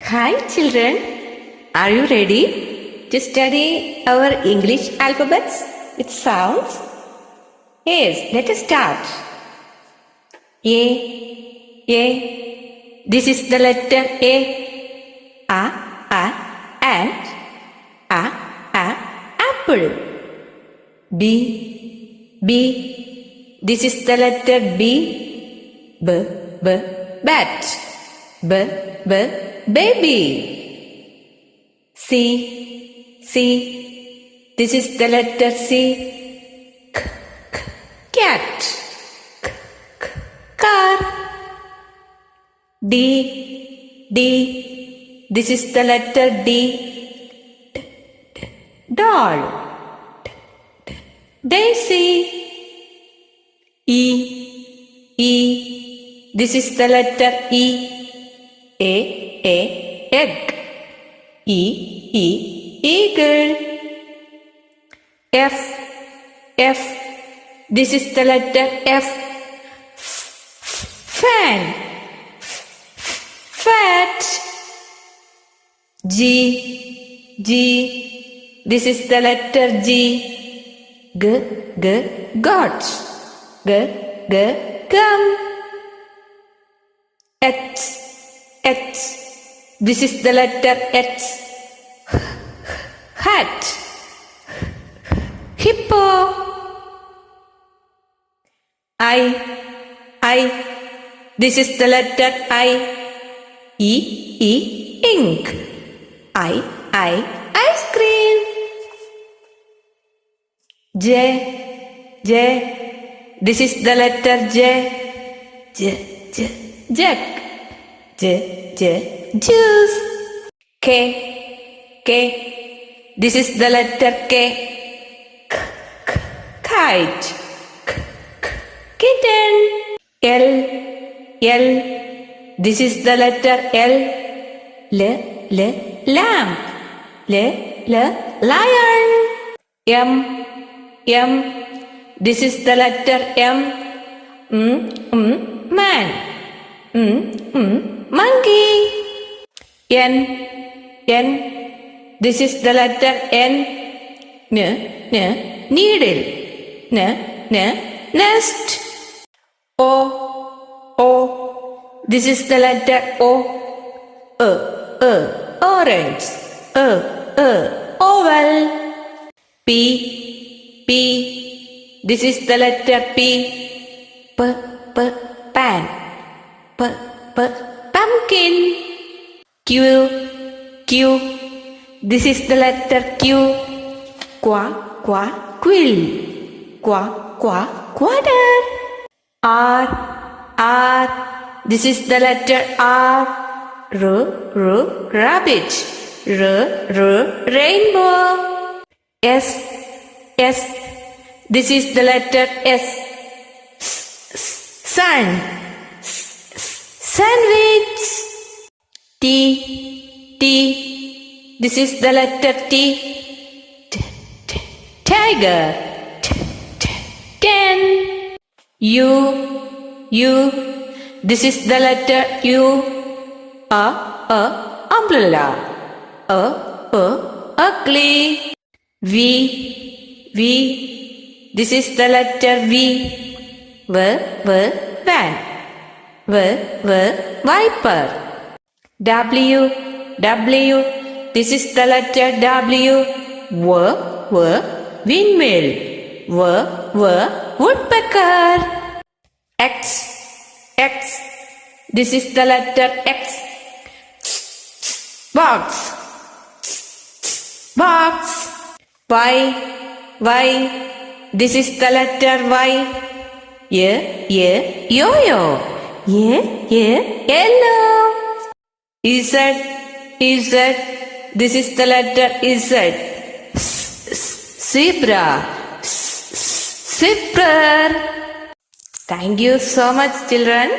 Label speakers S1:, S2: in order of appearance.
S1: Hi children, are you ready to study our English alphabets with sounds? Yes, let us start. A. This is the letter A. And apple. B. This is the letter B. Bat. Baby. C. This is the letter C. Cat. Car. D. This is the letter D. Doll. Daisy. E. This is the letter E. Egg. Eagle. F. This is the letter F. Fan. Fat. G. This is the letter G. Got. Gum. H. This is the letter H. Hat. Hippo. I. This is the letter I. Ink. Ice cream. J. This is the letter J. Jack. Juice. K. This is the letter K. Kite. Kitten. L. This is the letter L. Lamp. Lion. M. This is the letter M. Man. Monkey. N. This is the letter N. Needle. Nest. O. This is the letter O. Orange. Oval. P. This is the letter P. Pan. Pumpkin. Q. This is the letter Q. Quill. Quarter. R. This is the letter R. Rabbit. Rainbow. S. This is the letter S. Sun. Sandwich. T. This is the letter T. Tiger. Ten. U. This is the letter U. Umbrella. Ugly. V. This is the letter V. Van. Viper. W. This is the letter W. Windmill. Woodpecker. X. This is the letter X. Box. Y. This is the letter Y. Yoyo. Yellow. Z. This is the letter Z. Zebra. Zipper. Thank you so much, children.